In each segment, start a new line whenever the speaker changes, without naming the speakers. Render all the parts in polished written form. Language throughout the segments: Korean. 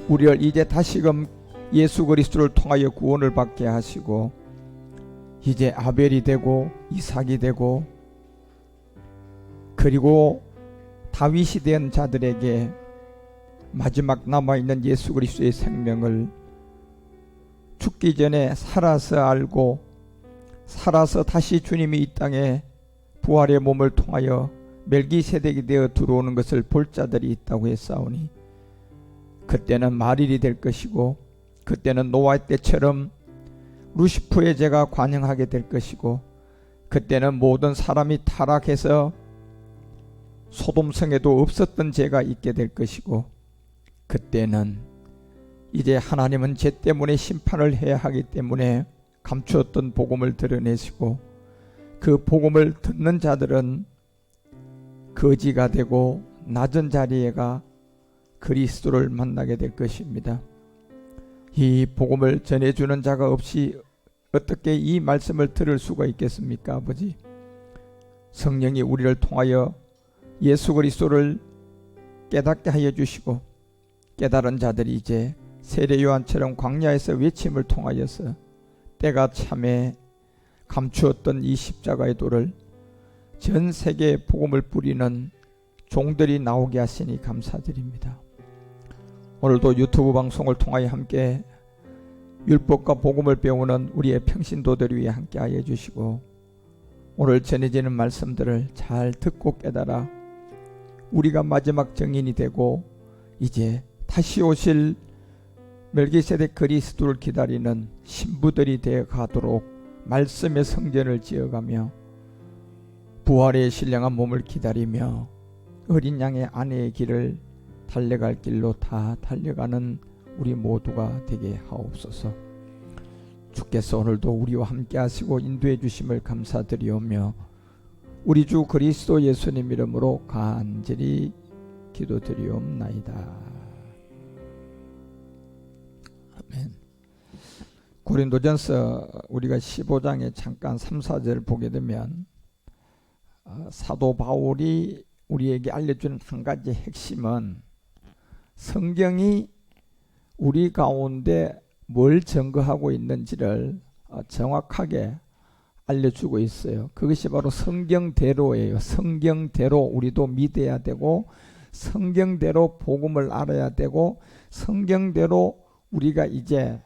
우리를 이제 다시금 예수 그리스도를 통하여 구원을 받게 하시고 이제 아벨이 되고 이삭이 되고 그리고 다윗이 된 자들에게 마지막 남아있는 예수 그리스도의 생명을 죽기 전에 살아서 알고 살아서 다시 주님이 이 땅에 부활의 몸을 통하여 멜기세덱이 되어 들어오는 것을 볼 자들이 있다고 했사오니 그때는 말일이 될 것이고 그때는 노아 때처럼 루시프의 죄가 관영하게 될 것이고 그때는 모든 사람이 타락해서 소돔성에도 없었던 죄가 있게 될 것이고 그때는 이제 하나님은 죄 때문에 심판을 해야 하기 때문에 감추었던 복음을 드러내시고 그 복음을 듣는 자들은 거지가 되고 낮은 자리에가 그리스도를 만나게 될 것입니다. 이 복음을 전해주는 자가 없이 어떻게 이 말씀을 들을 수가 있겠습니까? 아버지, 성령이 우리를 통하여 예수 그리스도를 깨닫게 하여 주시고 깨달은 자들이 이제 세례 요한처럼 광야에서 외침을 통하여서 때가 참에 감추었던 이 십자가의 도를 전 세계에 복음을 뿌리는 종들이 나오게 하시니 감사드립니다. 오늘도 유튜브 방송을 통하여 함께 율법과 복음을 배우는 우리의 평신도들 위해 함께 하여 주시고 오늘 전해지는 말씀들을 잘 듣고 깨달아 우리가 마지막 증인이 되고 이제 다시 오실 멜기세덱 그리스도를 기다리는 신부들이 되어 가도록 말씀의 성전을 지어가며 부활의 신령한 몸을 기다리며 어린 양의 아내의 길을 달려갈 길로 다 달려가는 우리 모두가 되게 하옵소서. 주께서 오늘도 우리와 함께 하시고 인도해 주심을 감사드리오며 우리 주 그리스도 예수님 이름으로 간절히 기도드리옵나이다. 아멘. 고린도전서 우리가 15장에 잠깐 3, 4절을 보게 되면 사도 바울이 우리에게 알려주는 한 가지 핵심은 성경이 우리 가운데 뭘 증거하고 있는지를 정확하게 알려주고 있어요. 그것이 바로 성경대로예요. 성경대로 우리도 믿어야 되고 성경대로 복음을 알아야 되고 성경대로 우리가 이제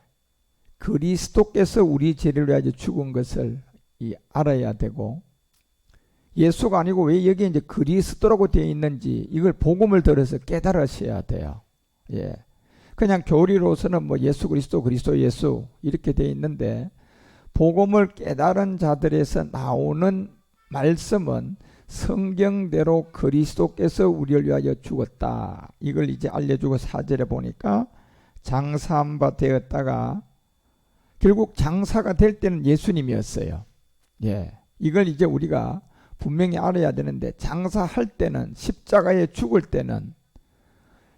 그리스도께서 우리 죄를 위하여 죽은 것을 알아야 되고 예수가 아니고 왜 여기 이제 그리스도라고 되어 있는지 이걸 복음을 들어서 깨달으셔야 돼요. 예. 그냥 교리로서는 뭐 예수 그리스도 그리스도 예수 이렇게 되어 있는데 복음을 깨달은 자들에서 나오는 말씀은 성경대로 그리스도께서 우리를 위하여 죽었다. 이걸 이제 알려주고 4절에 보니까 장사한 바 되었다가 결국 장사가 될 때는 예수님이었어요. 예. 이걸 이제 우리가 분명히 알아야 되는데 장사할 때는 십자가에 죽을 때는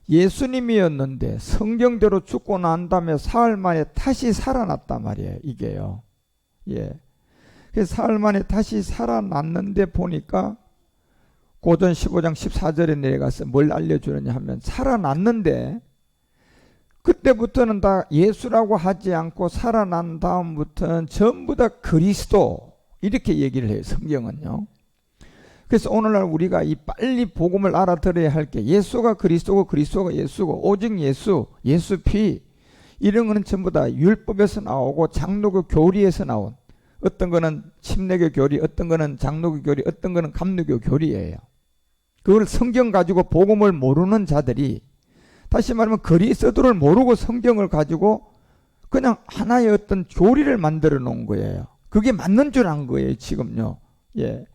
예수님이었는데 성경대로 죽고 난 다음에 사흘 만에 다시 살아났단 말이에요. 이게요. 예. 그래서 사흘 만에 다시 살아났는데 보니까 고전 15장 14절에 내려가서 뭘 알려주느냐 하면 살아났는데 그때부터는 다 예수라고 하지 않고 살아난 다음부터는 전부 다 그리스도 이렇게 얘기를 해요. 성경은요. 그래서 오늘날 우리가 이 빨리 복음을 알아들어야 할 게 예수가 그리스도고 그리스도가 예수고 오직 예수, 예수 피 이런 거는 전부 다 율법에서 나오고 장로교 교리에서 나온 어떤 거는 침례교 교리, 어떤 거는 장로교 교리, 어떤 거는 감리교 교리예요. 그걸 성경 가지고 복음을 모르는 자들이 다시 말하면 그리스도를 모르고 성경을 가지고 그냥 하나의 어떤 교리를 만들어 놓은 거예요. 그게 맞는 줄 안 거예요, 지금요. 예.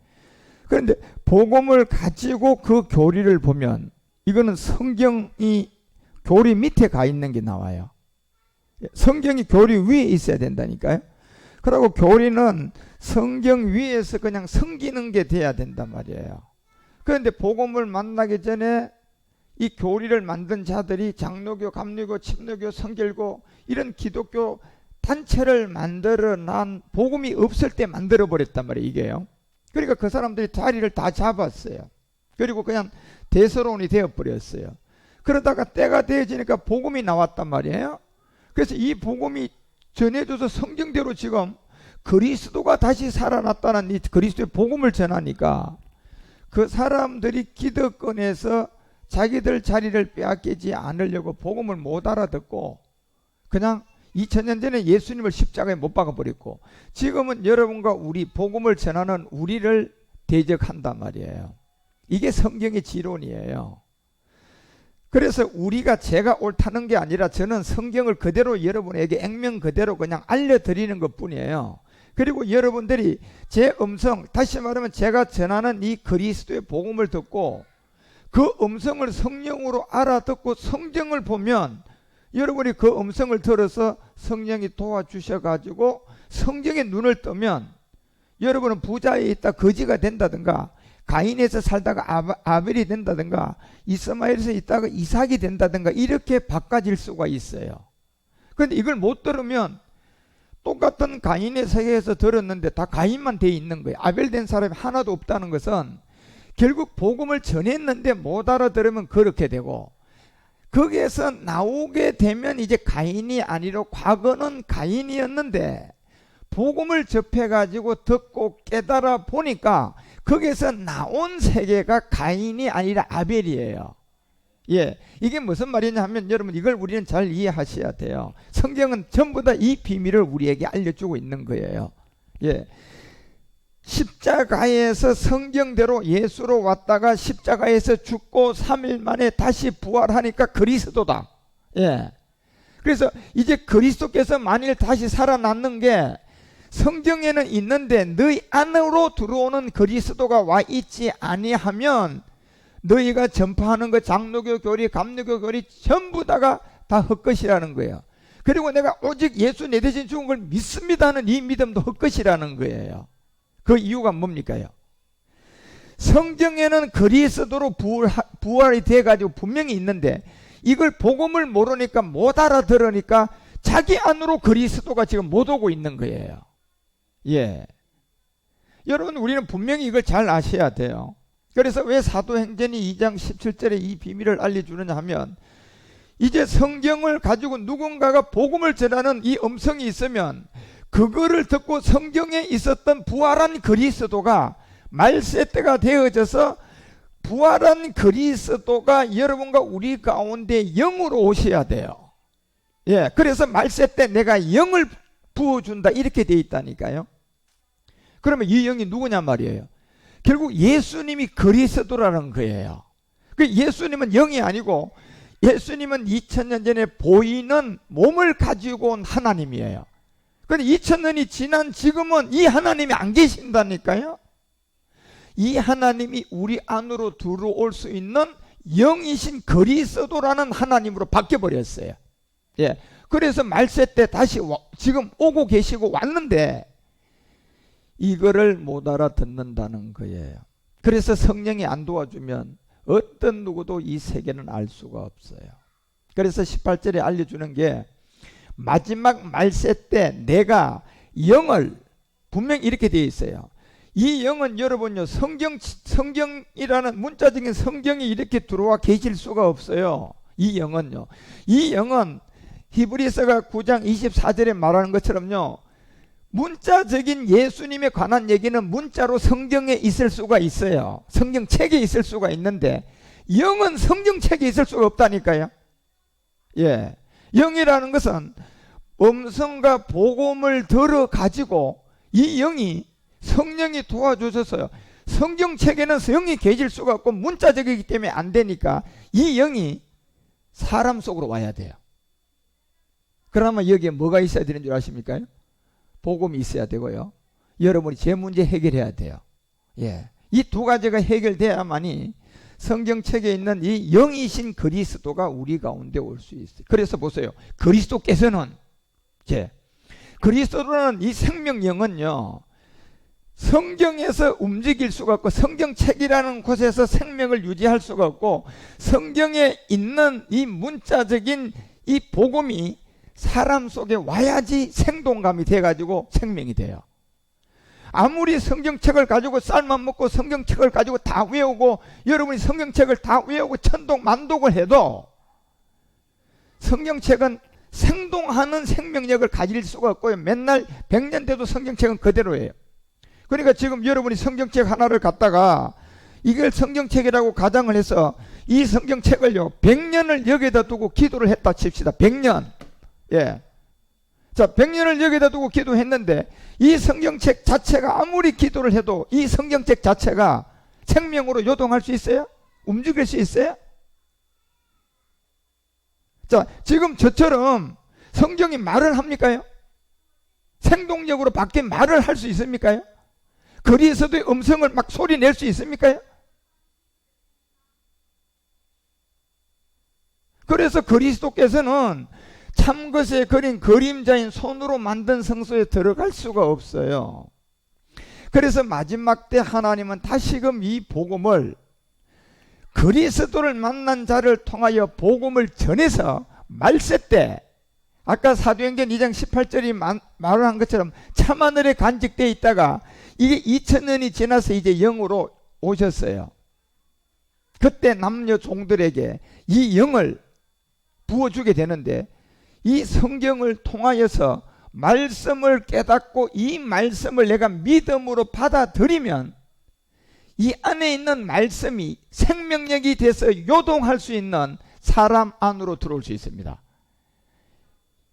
그런데 복음을 가지고 그 교리를 보면 이거는 성경이 교리 밑에 가 있는 게 나와요. 성경이 교리 위에 있어야 된다니까요. 그리고 교리는 성경 위에서 그냥 섬기는 게 돼야 된단 말이에요. 그런데 복음을 만나기 전에 이 교리를 만든 자들이 장로교, 감리교, 침례교, 성결교 이런 기독교 단체를 만들어 난 복음이 없을 때 만들어 버렸단 말이에요. 이게요. 그러니까 그 사람들이 자리를 다 잡았어요. 그리고 그냥 대서론이 되어버렸어요. 그러다가 때가 되어지니까 복음이 나왔단 말이에요. 그래서 이 복음이 전해져서 성경대로 지금 그리스도가 다시 살아났다는 이 그리스도의 복음을 전하니까 그 사람들이 기득권에서 자기들 자리를 빼앗기지 않으려고 복음을 못 알아듣고 그냥 2000년 전에 예수님을 십자가에 못 박아버렸고 지금은 여러분과 우리 복음을 전하는 우리를 대적한단 말이에요. 이게 성경의 지론이에요. 그래서 우리가 제가 옳다는 게 아니라 저는 성경을 그대로 여러분에게 액면 그대로 그냥 알려드리는 것 뿐이에요. 그리고 여러분들이 제 음성, 다시 말하면 제가 전하는 이 그리스도의 복음을 듣고 그 음성을 성령으로 알아듣고 성경을 보면 여러분이 그 음성을 들어서 성령이 도와주셔가지고 성경의 눈을 뜨면 여러분은 부자에 있다 거지가 된다든가 가인에서 살다가 아벨이 된다든가 이스마엘에서 있다가 이삭이 된다든가 이렇게 바꿔질 수가 있어요. 그런데 이걸 못 들으면 똑같은 가인의 세계에서 들었는데 다 가인만 돼 있는 거예요. 아벨 된 사람이 하나도 없다는 것은 결국 복음을 전했는데 못 알아들으면 그렇게 되고 거기에서 나오게 되면 이제 가인이 아니라 과거는 가인이었는데 복음을 접해가지고 듣고 깨달아 보니까 거기에서 나온 세계가 가인이 아니라 아벨이에요. 예, 이게 무슨 말이냐 하면 여러분 이걸 우리는 잘 이해하셔야 돼요. 성경은 전부 다 이 비밀을 우리에게 알려주고 있는 거예요. 예, 십자가에서 성경대로 예수로 왔다가 십자가에서 죽고 3일 만에 다시 부활하니까 그리스도다. 예, 그래서 이제 그리스도께서 만일 다시 살아났는 게 성경에는 있는데 너희 안으로 들어오는 그리스도가 와 있지 아니하면 너희가 전파하는 그 장로교 교리 감리교 교리 전부 다가 다 헛것이라는 거예요. 그리고 내가 오직 예수 내 대신 죽은 걸 믿습니다 하는 이 믿음도 헛것이라는 거예요. 그 이유가 뭡니까요? 성경에는 그리스도로 부활이 돼가지고 분명히 있는데 이걸 복음을 모르니까 못 알아들으니까 자기 안으로 그리스도가 지금 못 오고 있는 거예요. 예, 여러분 우리는 분명히 이걸 잘 아셔야 돼요. 그래서 왜 사도행전이 2장 17절에 이 비밀을 알려주느냐 하면 이제 성경을 가지고 누군가가 복음을 전하는 이 음성이 있으면 그거를 듣고 성경에 있었던 부활한 그리스도가 말세 때가 되어져서 부활한 그리스도가 여러분과 우리 가운데 영으로 오셔야 돼요. 예, 그래서 말세 때 내가 영을 부어준다 이렇게 돼 있다니까요. 그러면 이 영이 누구냐 말이에요. 결국 예수님이 그리스도라는 거예요. 그 예수님은 영이 아니고 예수님은 2000년 전에 보이는 몸을 가지고 온 하나님이에요. 그런데 2000년이 지난 지금은 이 하나님이 안 계신다니까요. 이 하나님이 우리 안으로 들어올 수 있는 영이신 그리스도라는 하나님으로 바뀌어버렸어요. 예, 그래서 말세 때 다시 지금 오고 계시고 왔는데 이거를 못 알아듣는다는 거예요. 그래서 성령이 안 도와주면 어떤 누구도 이 세계는 알 수가 없어요. 그래서 18절에 알려주는 게 마지막 말세 때 내가 영을 분명히 이렇게 되어 있어요. 이 영은 여러분요 성경이라는 문자적인 성경이 이렇게 들어와 계실 수가 없어요. 이 영은요, 이 영은 히브리서가 9장 24절에 말하는 것처럼요 문자적인 예수님에 관한 얘기는 문자로 성경에 있을 수가 있어요. 성경책에 있을 수가 있는데 영은 성경책에 있을 수가 없다니까요. 예, 영이라는 것은 음성과 복음을 들어 가지고 이 영이 성령이 도와주셔서요 성경책에는 영이 계실 수가 없고 문자적이기 때문에 안 되니까 이 영이 사람 속으로 와야 돼요. 그러면 여기에 뭐가 있어야 되는 줄 아십니까? 복음이 있어야 되고요 여러분이 제 문제 해결해야 돼요. 예, 이 두 가지가 해결돼야만이 성경책에 있는 이 영이신 그리스도가 우리 가운데 올 수 있어요. 그래서 보세요, 그리스도께서는 그리스도라는 이 생명영은요 성경에서 움직일 수가 없고 성경책이라는 곳에서 생명을 유지할 수가 없고 성경에 있는 이 문자적인 이 복음이 사람 속에 와야지 생동감이 돼가지고 생명이 돼요. 아무리 성경책을 가지고 쌀만 먹고 성경책을 가지고 다 외우고 여러분이 성경책을 다 외우고 천독 만독을 해도 성경책은 생동하는 생명력을 가질 수가 없고요. 맨날 100년 돼도 성경책은 그대로예요. 그러니까 지금 여러분이 성경책 하나를 갖다가 이걸 성경책이라고 가정을 해서 이 성경책을요 100년을 여기다 두고 기도를 했다 칩시다. 100년. 예. 자, 100년을 여기다 두고 기도했는데 이 성경책 자체가 아무리 기도를 해도 이 성경책 자체가 생명으로 요동할 수 있어요? 움직일 수 있어요? 자, 지금 저처럼 성경이 말을 합니까요? 생동력으로 바뀐 말을 할 수 있습니까요? 거리에서도 음성을 막 소리 낼 수 있습니까요? 그래서 그리스도께서는 참것에 그린 그림자인 손으로 만든 성소에 들어갈 수가 없어요. 그래서 마지막 때 하나님은 다시금 이 복음을 그리스도를 만난 자를 통하여 복음을 전해서 말세 때 아까 사도행전 2장 18절이 말을 한 것처럼 참하늘에 간직되어 있다가 이게 2000년이 지나서 이제 영으로 오셨어요. 그때 남녀 종들에게 이 영을 부어주게 되는데 이 성경을 통하여서 말씀을 깨닫고 이 말씀을 내가 믿음으로 받아들이면 이 안에 있는 말씀이 생명력이 돼서 요동할 수 있는 사람 안으로 들어올 수 있습니다.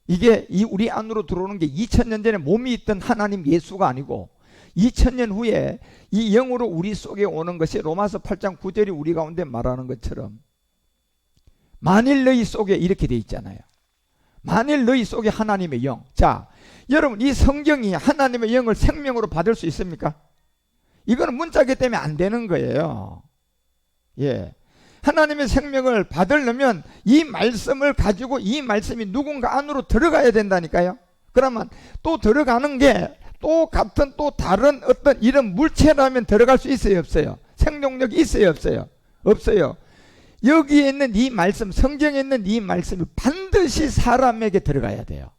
이게 우리 안으로 들어오는 게 2000년 전에 몸이 있던 하나님 예수가 아니고 2000년 후에 이 영으로 우리 속에 오는 것이 로마서 8장 9절이 우리 가운데 말하는 것처럼 만일 너희 속에 이렇게 돼 있잖아요. 만일 너희 속에 하나님의 영. 자, 여러분 이 성경이 하나님의 영을 생명으로 받을 수 있습니까? 이거는 문자기 때문에 안 되는 거예요. 예. 하나님의 생명을 받으려면 이 말씀을 가지고 이 말씀이 누군가 안으로 들어가야 된다니까요. 그러면 또 들어가는 게 또 같은 또 다른 어떤 이런 물체라면 들어갈 수 있어요, 없어요? 생명력이 있어요, 없어요? 없어요. 여기에 있는 이 말씀, 성경에 있는 이 말씀이 반드시 사람에게 들어가야 돼요.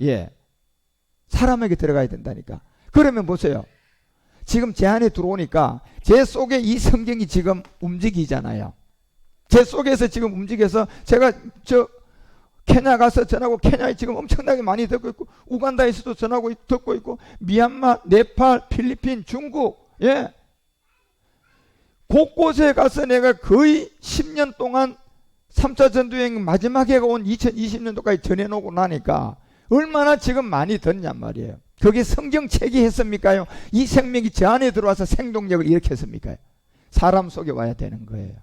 예. 사람에게 들어가야 된다니까. 그러면 보세요. 지금 제 안에 들어오니까 제 속에 이 성경이 지금 움직이잖아요. 제 속에서 지금 움직여서 제가 케냐 가서 전하고 케냐에 지금 엄청나게 많이 듣고 있고 우간다에서도 전하고 듣고 있고 미얀마, 네팔, 필리핀, 중국 예. 곳곳에 가서 내가 거의 10년 동안 3차 전도여행 마지막 해가 온 2020년도까지 전해놓고 나니까 얼마나 지금 많이 듣냔 말이에요. 그게 성경책이 했습니까요? 이 생명이 저 안에 들어와서 생동력을 일으켰습니까? 사람 속에 와야 되는 거예요.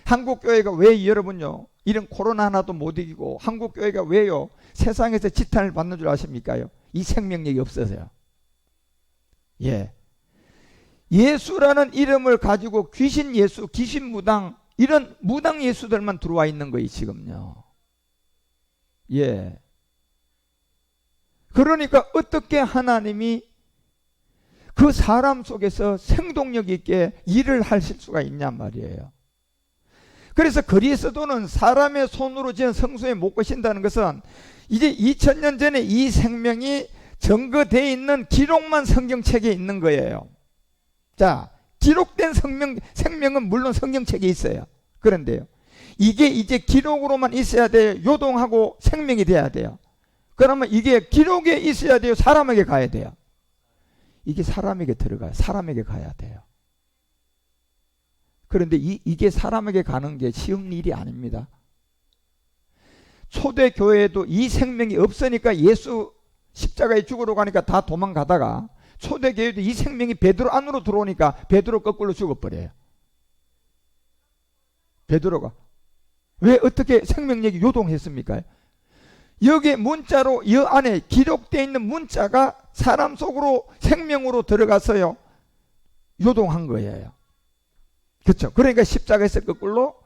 한국교회가 왜 여러분요 이런 코로나 하나도 못 이기고 한국교회가 왜요 세상에서 지탄을 받는 줄 아십니까요? 이 생명력이 없어서요. 예. 예수라는 이름을 가지고 귀신 예수, 귀신 무당 이런 무당 예수들만 들어와 있는 거예요 지금요. 예. 그러니까 어떻게 하나님이 그 사람 속에서 생동력 있게 일을 하실 수가 있냔 말이에요. 그래서 그리스도는 사람의 손으로 지은 성소에 못 거신다는 것은 이제 2000년 전에 이 생명이 증거되어 있는 기록만 성경책에 있는 거예요. 자, 기록된 생명은 물론 성경책에 있어요. 그런데요, 이게 이제 기록으로만 있어야 돼요? 요동하고 생명이 돼야 돼요? 그러면 이게 기록에 있어야 돼요? 사람에게 가야 돼요? 이게 사람에게 들어가요. 사람에게 가야 돼요. 그런데 이게 사람에게 가는 게 쉬운 일이 아닙니다. 초대교회에도 이 생명이 없으니까 예수 십자가에 죽으러 가니까 다 도망가다가 초대교회도 이 생명이 베드로 안으로 들어오니까 베드로 거꾸로 죽어버려요. 베드로가 왜 어떻게 생명력이 요동했습니까? 여기 문자로 이 안에 기록되어 있는 문자가 사람 속으로 생명으로 들어가서요 요동한 거예요. 그렇죠? 그러니까 십자가에서 거꾸로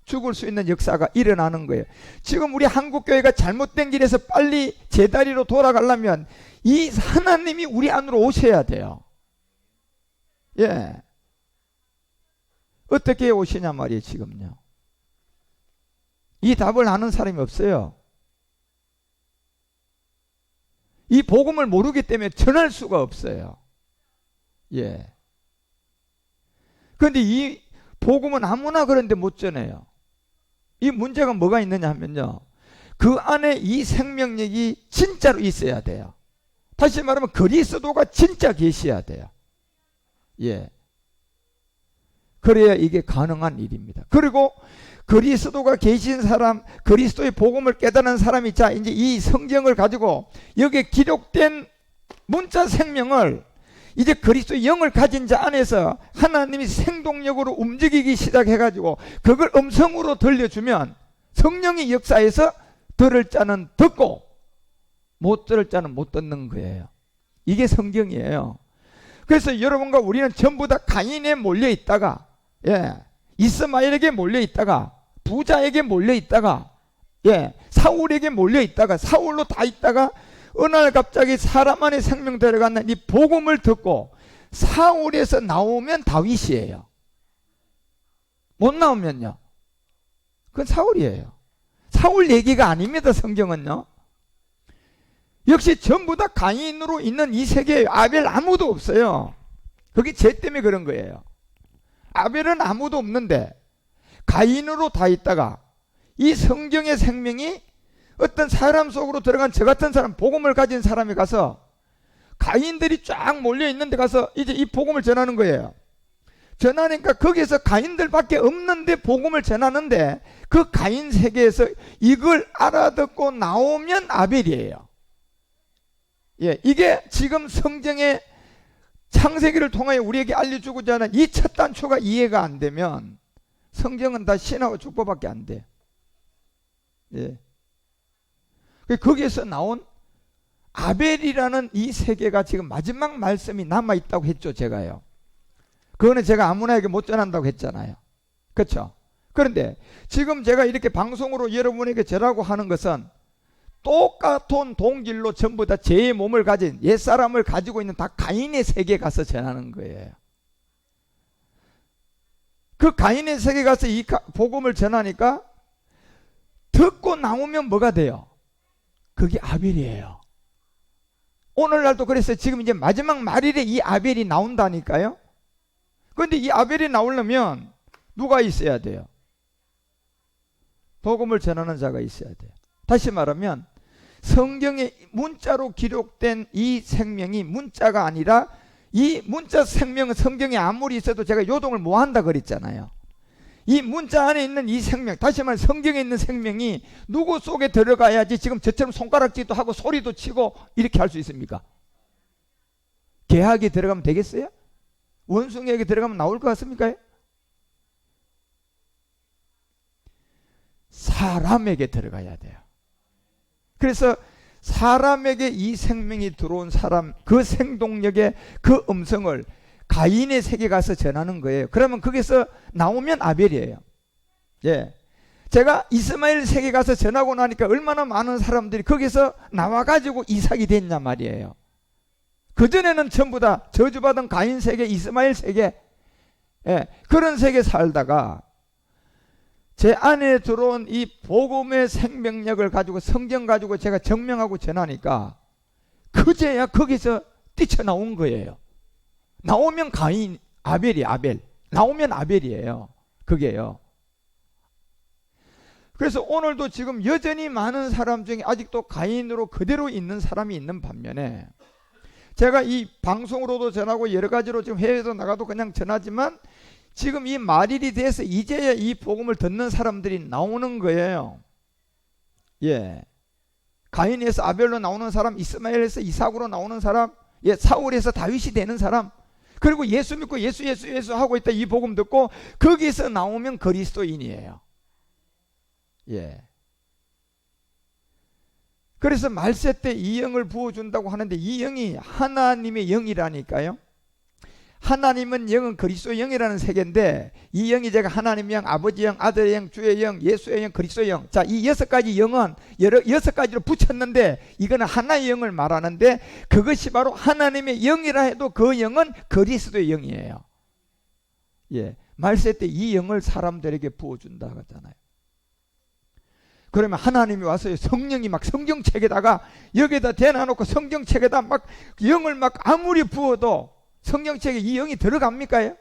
죽을 수 있는 역사가 일어나는 거예요. 지금 우리 한국교회가 잘못된 길에서 빨리 제자리로 돌아가려면 이 하나님이 우리 안으로 오셔야 돼요. 예. 어떻게 오시냐 말이에요 지금요. 이 답을 아는 사람이 없어요. 이 복음을 모르기 때문에 전할 수가 없어요. 예. 그런데 이 복음은 아무나 그런데 못 전해요. 이 문제가 뭐가 있느냐 하면요, 그 안에 이 생명력이 진짜로 있어야 돼요. 다시 말하면 그리스도가 진짜 계셔야 돼요. 예. 그래야 이게 가능한 일입니다. 그리고 그리스도가 계신 사람, 그리스도의 복음을 깨달은 사람이, 자, 이제 이 성경을 가지고 여기에 기록된 문자 생명을 이제 그리스도의 영을 가진 자 안에서 하나님이 생동력으로 움직이기 시작해가지고 그걸 음성으로 들려주면 성령의 역사에서 들을 자는 듣고 못 들을 자는 못 듣는 거예요. 이게 성경이에요. 그래서 여러분과 우리는 전부 다 가인에 몰려 있다가, 예, 이스마엘에게 몰려 있다가, 부자에게 몰려 있다가, 예, 사울에게 몰려 있다가, 사울로 다 있다가 어느 날 갑자기 사람 안에 생명 들어가는 이 복음을 듣고 사울에서 나오면 다윗이에요. 못 나오면요, 그건 사울이에요. 사울 얘기가 아닙니다. 성경은요. 역시 전부 다 가인으로 있는 이 세계에 아벨 아무도 없어요. 그게 죄 때문에 그런 거예요. 아벨은 아무도 없는데 가인으로 다 있다가 이 성경의 생명이 어떤 사람 속으로 들어간 저 같은 사람, 복음을 가진 사람이 가서 가인들이 쫙 몰려 있는데 가서 이제 이 복음을 전하는 거예요. 전하니까 거기에서 가인들밖에 없는데 복음을 전하는데 그 가인 세계에서 이걸 알아듣고 나오면 아벨이에요. 예, 이게 지금 성경의 창세기를 통하여 우리에게 알려주고자 하는 이 첫 단초가 이해가 안 되면 성경은 다 신하고 축복밖에 안 돼. 예. 거기에서 나온 아벨이라는 이 세계가 지금 마지막 말씀이 남아있다고 했죠, 제가요. 그거는 제가 아무나에게 못 전한다고 했잖아요. 그렇죠? 그런데 지금 제가 이렇게 방송으로 여러분에게 전하고 하는 것은 똑같은 동길로 전부 다 제 몸을 가진 옛사람을 가지고 있는 다 가인의 세계에 가서 전하는 거예요. 그 가인의 세계에 가서 이 복음을 전하니까 듣고 나오면 뭐가 돼요? 그게 아벨이에요. 오늘날도 그래서 지금 이제 마지막 말일에 이 아벨이 나온다니까요. 그런데 이 아벨이 나오려면 누가 있어야 돼요? 복음을 전하는 자가 있어야 돼요. 다시 말하면 성경에 문자로 기록된 이 생명이 문자가 아니라, 이 문자 생명은 성경에 아무리 있어도 제가 요동을 못 한다 그랬잖아요. 이 문자 안에 있는 이 생명, 다시 말해 성경에 있는 생명이 누구 속에 들어가야지 지금 저처럼 손가락질도 하고 소리도 치고 이렇게 할 수 있습니까? 개학에 들어가면 되겠어요? 원숭이에게 들어가면 나올 것 같습니까? 사람에게 들어가야 돼요. 그래서 사람에게 이 생명이 들어온 사람, 그 생동력의 그 음성을 가인의 세계에 가서 전하는 거예요. 그러면 거기서 나오면 아벨이에요. 예. 제가 이스마엘 세계에 가서 전하고 나니까 얼마나 많은 사람들이 거기서 나와가지고 이삭이 됐냐 말이에요. 그전에는 전부 다 저주받은 가인 세계, 이스마엘 세계, 예, 그런 세계에 살다가 제 안에 들어온 이 복음의 생명력을 가지고 성경 가지고 제가 증명하고 전하니까 그제야 거기서 뛰쳐나온 거예요. 나오면 가인, 아벨이 아벨. 나오면 아벨이에요. 그게요. 그래서 오늘도 지금 여전히 많은 사람 중에 아직도 가인으로 그대로 있는 사람이 있는 반면에, 제가 이 방송으로도 전하고 여러 가지로 지금 해외에도 나가도 그냥 전하지만 지금 이 말일이 돼서 이제야 이 복음을 듣는 사람들이 나오는 거예요. 예. 가인에서 아벨로 나오는 사람, 이스마엘에서 이삭으로 나오는 사람, 예, 사울에서 다윗이 되는 사람, 그리고 예수 믿고 예수 하고 있다 이 복음 듣고 거기서 나오면 그리스도인이에요. 예. 그래서 말세 때 이 영을 부어준다고 하는데 이 영이 하나님의 영이라니까요. 하나님은 영은 그리스도의 영이라는 세계인데 이 영이 제가 하나님의 영, 아버지의 영, 아들의 영, 주의 영, 예수의 영, 그리스도의 영, 자, 이 6가지 영은 여섯 가지로 붙였는데 이거는 하나의 영을 말하는데 그것이 바로 하나님의 영이라 해도 그 영은 그리스도의 영이에요. 예, 말세 때 이 영을 사람들에게 부어준다 하잖아요. 그러면 하나님이 와서 성령이 막 성경책에다가 여기다 대놔놓고 성경책에다 막 영을 막 아무리 부어도 성경책에 이 영이 들어갑니까?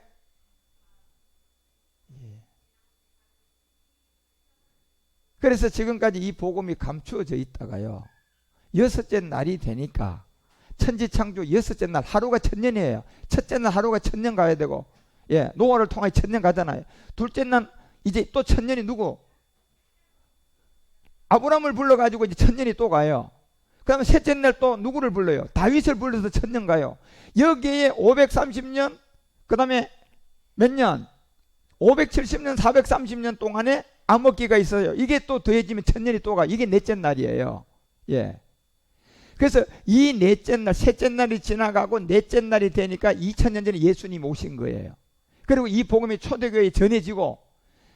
그래서 지금까지 이 복음이 감추어져 있다가요, 여섯째 날이 되니까 천지창조 여섯째 날 하루가 천년이에요. 첫째 날 하루가 천년 가야 되고, 예, 노아를 통해 천년 가잖아요. 둘째 날 이제 또 천년이 누구? 아브라함을 불러가지고 이제 천년이 또 가요. 그 다음에 셋째 날 또 누구를 불러요? 다윗을 불러서 천년 가요. 여기에 530년, 그 다음에 몇 년? 570년, 430년 동안에 암흑기가 있어요. 이게 또 더해지면 천년이 또 가. 이게 넷째 날이에요. 예. 그래서 이 넷째 날, 셋째 날이 지나가고 넷째 날이 되니까 2000년 전에 예수님 오신 거예요. 그리고 이 복음이 초대교회에 전해지고,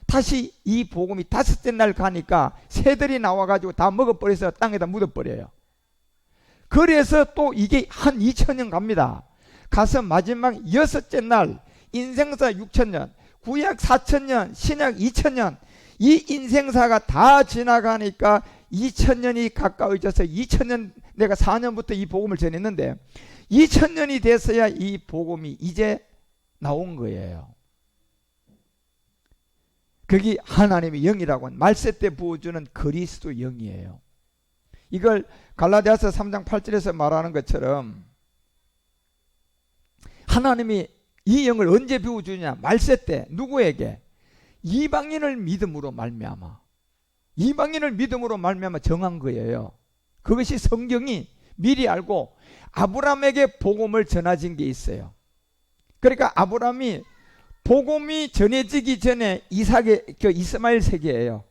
다시 이 복음이 다섯째 날 가니까 새들이 나와가지고 다 먹어버려서 땅에다 묻어버려요. 그래서 또 이게 한 2000년 갑니다. 가서 마지막 여섯째 날, 인생사 6000년, 구약 4000년, 신약 2000년, 이 인생사가 다 지나가니까 2000년이 가까워져서 2000년, 내가 4년부터 이 복음을 전했는데 2000년이 돼서야 이 복음이 이제 나온 거예요. 그게 하나님의 영이라고 하는, 말세 때 부어주는 그리스도 영이에요. 이걸 갈라디아서 3장 8절에서 말하는 것처럼 하나님이 이 영을 언제 부어주냐? 말세 때. 누구에게? 이방인을 믿음으로 말미암아. 이방인을 믿음으로 말미암아 정한 거예요. 그것이 성경이 미리 알고 아브라함에게 복음을 전해진 게 있어요. 그러니까 아브라함이 복음이 전해지기 전에 이스마엘 세계예요.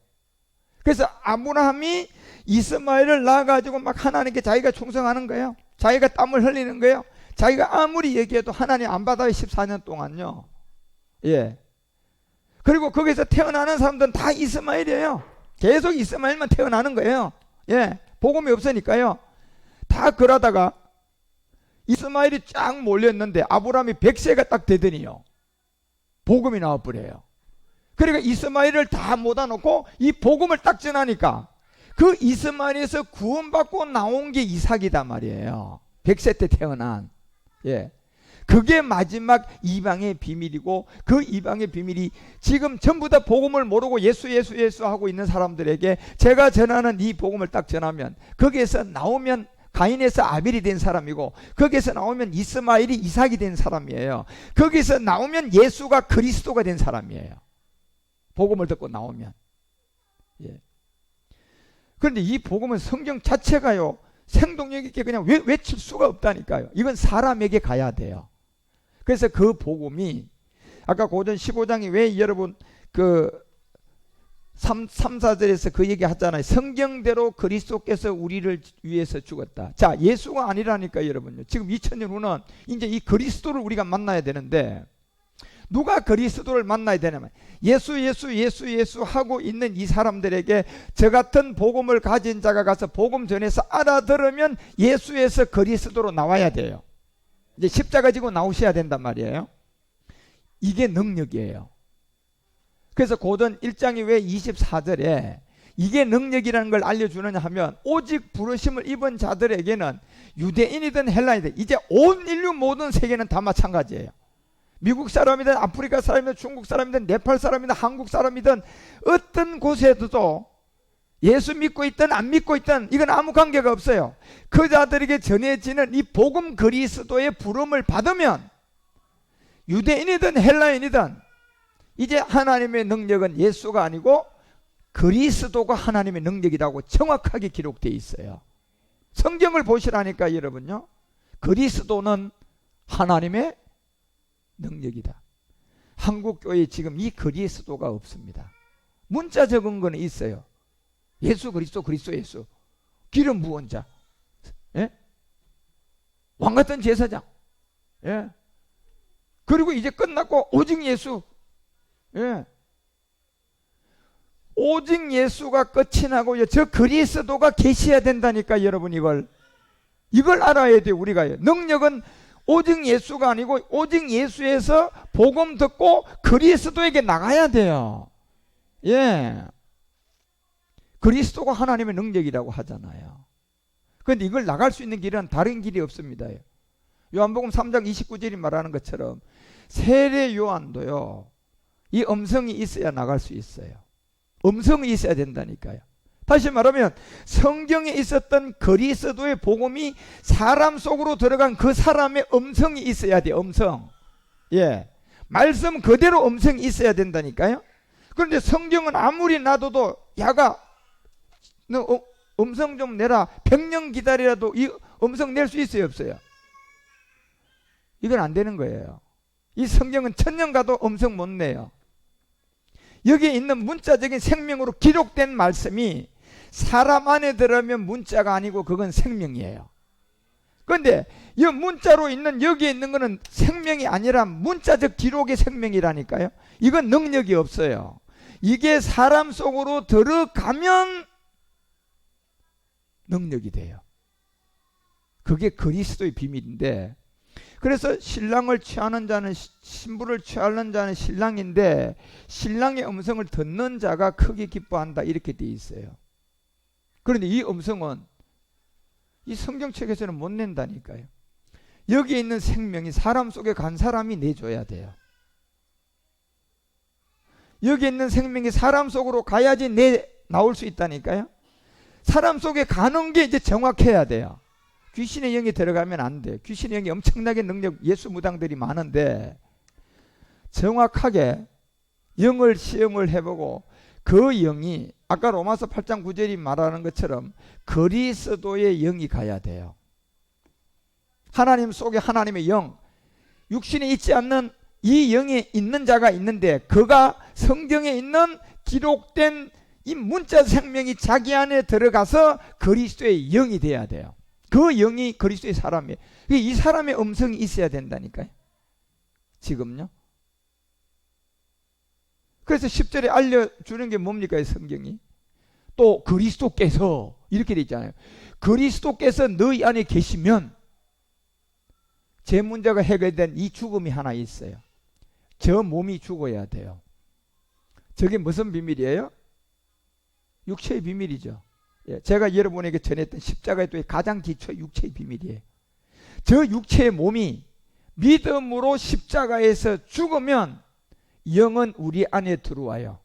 그래서 아브라함이 이스마엘을 낳아가지고 막 하나님께 자기가 충성하는 거예요. 자기가 땀을 흘리는 거예요. 자기가 아무리 얘기해도 하나님 안 받아요. 14년 동안요. 예. 그리고 거기서 태어나는 사람들은 다 이스마엘이에요. 계속 이스마엘만 태어나는 거예요. 예. 복음이 없으니까요. 다 그러다가 이스마엘이 쫙 몰렸는데 아브라함이 100세가 딱 되더니요, 복음이 나와버려요. 그러니까 이스마엘을 다 모아놓고 이 복음을 딱 전하니까 그 이스마엘에서 구원받고 나온 게 이삭이단 말이에요. 100세 때 태어난. 예. 그게 마지막 이방의 비밀이고, 그 이방의 비밀이 지금 전부 다 복음을 모르고 예수 하고 있는 사람들에게 제가 전하는 이 복음을 딱 전하면, 거기에서 나오면 가인에서 아벨이 된 사람이고, 거기에서 나오면 이스마엘이 이삭이 된 사람이에요. 거기서 나오면 예수가 그리스도가 된 사람이에요. 복음을 듣고 나오면. 예. 그런데 이 복음은 성경 자체가요, 생동력 있게 그냥 외칠 수가 없다니까요. 이건 사람에게 가야 돼요. 그래서 그 복음이 아까 고전 15장이 왜 여러분 그 3, 4절에서 그 얘기 하잖아요. 성경대로 그리스도께서 우리를 위해서 죽었다. 자, 예수가 아니라니까 여러분요. 지금 2000년 후는 이제 이 그리스도를 우리가 만나야 되는데, 누가 그리스도를 만나야 되냐면 예수 하고 있는 이 사람들에게 저 같은 복음을 가진 자가 가서 복음 전해서 알아들으면 예수에서 그리스도로 나와야 돼요. 이제 십자가 지고 나오셔야 된단 말이에요. 이게 능력이에요. 그래서 고전 1장이 왜 24절에 이게 능력이라는 걸 알려주느냐 하면, 오직 부르심을 입은 자들에게는 유대인이든 헬라인이든 이제 온 인류 모든 세계는 다 마찬가지예요. 미국 사람이든 아프리카 사람이든 중국 사람이든 네팔 사람이든 한국 사람이든 어떤 곳에도 예수 믿고 있든 안 믿고 있든 이건 아무 관계가 없어요. 그 자들에게 전해지는 이 복음 그리스도의 부름을 받으면 유대인이든 헬라인이든 이제 하나님의 능력은 예수가 아니고 그리스도가 하나님의 능력이라고 정확하게 기록되어 있어요. 성경을 보시라니까 여러분요. 그리스도는 하나님의 능력이다. 한국교회에 지금 이 그리스도가 없습니다. 문자 적은 거는 있어요. 예수 그리스도, 그리스도 예수, 기름 부은 자, 예? 왕 같은 제사장, 예? 그리고 이제 끝났고 오직 예수, 예? 오직 예수가 끝이 나고요. 저 그리스도가 계셔야 된다니까 여러분. 이걸 알아야 돼요. 우리가. 능력은 오직 예수가 아니고 오직 예수에서 복음 듣고 그리스도에게 나가야 돼요. 예. 그리스도가 하나님의 능력이라고 하잖아요. 그런데 이걸 나갈 수 있는 길은 다른 길이 없습니다. 요한복음 3장 29절이 말하는 것처럼 세례 요한도요, 이 음성이 있어야 나갈 수 있어요. 음성이 있어야 된다니까요. 다시 말하면 성경에 있었던 그리스도의 복음이 사람 속으로 들어간 그 사람의 음성이 있어야 돼요. 음성. 예, 말씀 그대로 음성이 있어야 된다니까요. 그런데 성경은 아무리 놔둬도 야가 너 음성 좀 내라, 100년 기다리라도 이 음성 낼 수 있어요, 없어요? 이건 안 되는 거예요. 이 성경은 1000년 가도 음성 못 내요. 여기에 있는 문자적인 생명으로 기록된 말씀이 사람 안에 들어오면 문자가 아니고 그건 생명이에요. 그런데 이 문자로 있는 여기에 있는 거는 생명이 아니라 문자적 기록의 생명이라니까요. 이건 능력이 없어요. 이게 사람 속으로 들어가면 능력이 돼요. 그게 그리스도의 비밀인데, 그래서 신랑을 취하는 자는 신부를 취하는 자는 신랑인데 신랑의 음성을 듣는 자가 크게 기뻐한다, 이렇게 돼 있어요. 그런데 이 음성은 이 성경책에서는 못 낸다니까요. 여기 있는 생명이 사람 속에 간 사람이 내줘야 돼요. 여기 있는 생명이 사람 속으로 가야지 나올 수 있다니까요. 사람 속에 가는 게 이제 정확해야 돼요. 귀신의 영이 들어가면 안 돼요. 귀신의 영이 엄청나게 능력, 예수 무당들이 많은데 정확하게 영을 시험을 해보고 그 영이 아까 로마서 8장 9절이 말하는 것처럼 그리스도의 영이 가야 돼요. 하나님 속에 하나님의 영, 육신에 있지 않는 이 영이 있는 자가 있는데 그가 성경에 있는 기록된 이 문자 생명이 자기 안에 들어가서 그리스도의 영이 돼야 돼요. 그 영이 그리스도의 사람이에요. 이 사람의 음성이 있어야 된다니까요. 지금요. 그래서 10절에 알려주는 게 뭡니까? 성경이 또 그리스도께서 이렇게 돼 있잖아요. 그리스도께서 너희 안에 계시면 제 문제가 해결된 이 죽음이 하나 있어요. 저 몸이 죽어야 돼요. 저게 무슨 비밀이에요? 육체의 비밀이죠. 제가 여러분에게 전했던 십자가의 또 가장 기초 육체의 비밀이에요. 저 육체의 몸이 믿음으로 십자가에서 죽으면 영은 우리 안에 들어와요.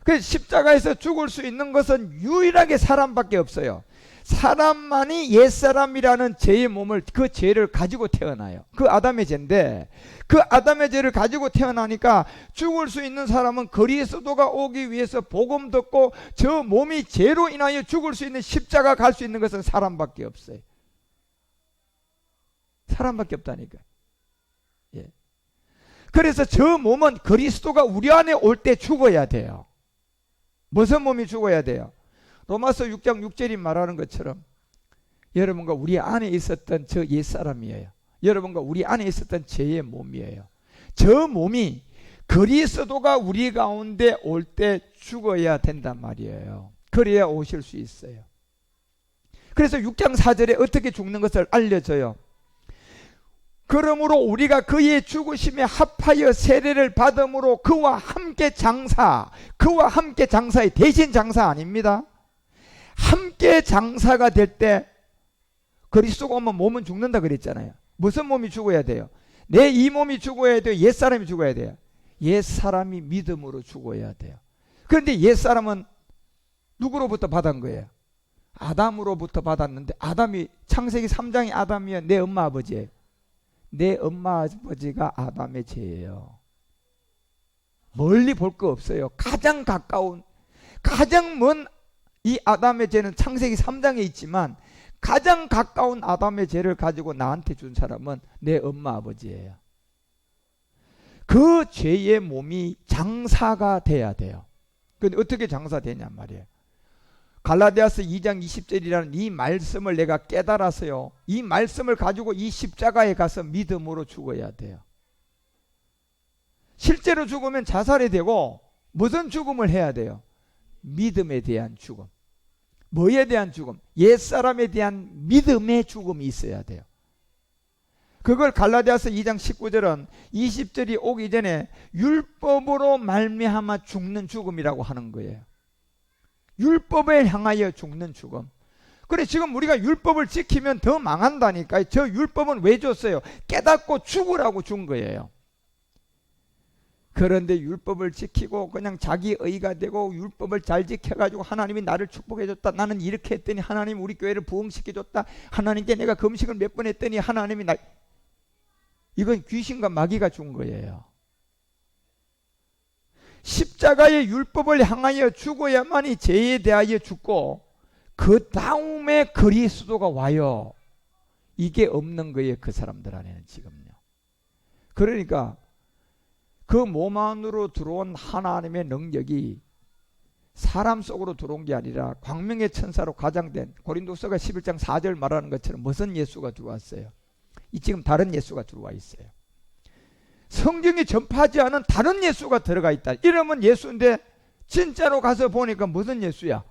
그래서 십자가에서 죽을 수 있는 것은 유일하게 사람밖에 없어요. 사람만이 옛사람이라는 죄의 몸을, 그 죄를 가지고 태어나요. 그 아담의 죄인데 그 아담의 죄를 가지고 태어나니까 죽을 수 있는 사람은 그리스도가 오기 위해서 복음 듣고 저 몸이 죄로 인하여 죽을 수 있는 십자가 갈 수 있는 것은 사람밖에 없어요. 사람밖에 없다니까요. 예. 그래서 저 몸은 그리스도가 우리 안에 올 때 죽어야 돼요. 무슨 몸이 죽어야 돼요? 로마서 6장 6절이 말하는 것처럼 여러분과 우리 안에 있었던 저 옛사람이에요. 여러분과 우리 안에 있었던 죄의 몸이에요. 저 몸이 그리스도가 우리 가운데 올 때 죽어야 된단 말이에요. 그래야 오실 수 있어요. 그래서 6장 4절에 어떻게 죽는 것을 알려줘요. 그러므로 우리가 그의 죽으심에 합하여 세례를 받음으로 그와 함께 장사의 대신 장사 아닙니다. 함께 장사가 될 때 그리스도가 오면 몸은 죽는다 그랬잖아요. 무슨 몸이 죽어야 돼요? 내 이 몸이 죽어야 돼요? 옛사람이 죽어야 돼요? 옛사람이 믿음으로 죽어야 돼요. 그런데 옛사람은 누구로부터 받은 거예요? 아담으로부터 받았는데 아담이 창세기 3장의 아담이야 내 엄마 아버지예요. 내 엄마 아버지가 아담의 죄예요. 멀리 볼 거 없어요. 가장 가까운, 가장 먼 이 아담의 죄는 창세기 3장에 있지만 가장 가까운 아담의 죄를 가지고 나한테 준 사람은 내 엄마 아버지예요. 그 죄의 몸이 장사가 돼야 돼요. 근데 어떻게 장사되냔 말이에요. 갈라디아서 2장 20절이라는 이 말씀을 내가 깨달아서요, 이 말씀을 가지고 이 십자가에 가서 믿음으로 죽어야 돼요. 실제로 죽으면 자살이 되고 무슨 죽음을 해야 돼요? 믿음에 대한 죽음. 뭐에 대한 죽음? 옛사람에 대한 믿음의 죽음이 있어야 돼요. 그걸 갈라디아서 2장 19절은 20절이 오기 전에 율법으로 말미암아 죽는 죽음이라고 하는 거예요. 율법을 향하여 죽는 죽음. 그래 지금 우리가 율법을 지키면 더 망한다니까요. 저 율법은 왜 줬어요? 깨닫고 죽으라고 준 거예요. 그런데 율법을 지키고 그냥 자기 의가 되고 율법을 잘 지켜가지고 하나님이 나를 축복해줬다. 나는 이렇게 했더니 하나님 우리 교회를 부흥시켜줬다. 하나님께 내가 금식을 몇 번 했더니 하나님이 나, 이건 귀신과 마귀가 준 거예요. 십자가의 율법을 향하여 죽어야만이 죄에 대하여 죽고 그 다음에 그리스도가 와요. 이게 없는 거예요, 그 사람들 안에는 지금요. 그러니까 그 몸 안으로 들어온 하나님의 능력이 사람 속으로 들어온 게 아니라 광명의 천사로 가장된 고린도서가 11장 4절 말하는 것처럼 무슨 예수가 들어왔어요? 이 지금 다른 예수가 들어와 있어요. 성경이 전파하지 않은 다른 예수가 들어가 있다. 이러면 예수인데 진짜로 가서 보니까 무슨 예수야?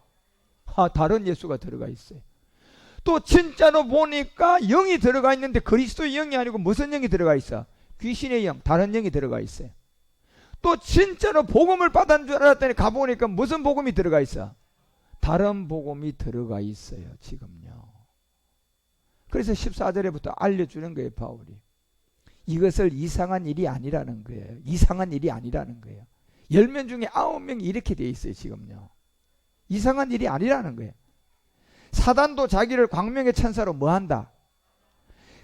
다른 예수가 들어가 있어요. 또 진짜로 보니까 영이 들어가 있는데 그리스도의 영이 아니고 무슨 영이 들어가 있어? 귀신의 영, 다른 영이 들어가 있어요. 또 진짜로 복음을 받은 줄 알았더니 가보니까 무슨 복음이 들어가 있어? 다른 복음이 들어가 있어요, 지금요. 그래서 14절에부터 알려주는 거예요, 바울이. 이것을 이상한 일이 아니라는 거예요. 이상한 일이 아니라는 거예요. 10명 중에 9명이 이렇게 돼 있어요, 지금요. 이상한 일이 아니라는 거예요. 사단도 자기를 광명의 천사로 뭐 한다?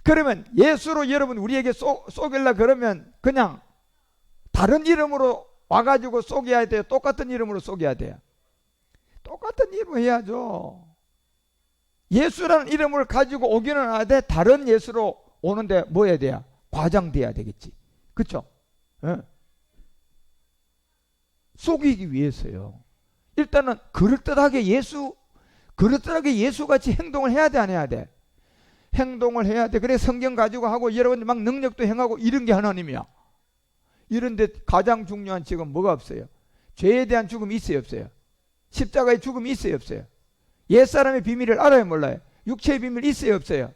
그러면 예수로 여러분 우리에게 쏘길라 그러면 그냥 다른 이름으로 와가지고 쏘게야 돼요? 똑같은 이름으로 쏘게야 돼요? 똑같은 이름으로 해야죠. 예수라는 이름을 가지고 오기는 하되 다른 예수로 오는데 뭐 해야 돼요? 과장돼야 되겠지. 그렇죠? 예. 속이기 위해서요. 일단은 그럴듯하게 예수같이 행동을 해야 돼, 안 해야 돼? 행동을 해야 돼. 그래 성경 가지고 하고 여러분 막 능력도 행하고 이런 게 하나님이야. 이런데 가장 중요한 지금 뭐가 없어요? 죄에 대한 죽음이 있어요, 없어요? 십자가의 죽음이 있어요, 없어요? 옛사람의 비밀을 알아요, 몰라요? 육체의 비밀 있어요, 없어요?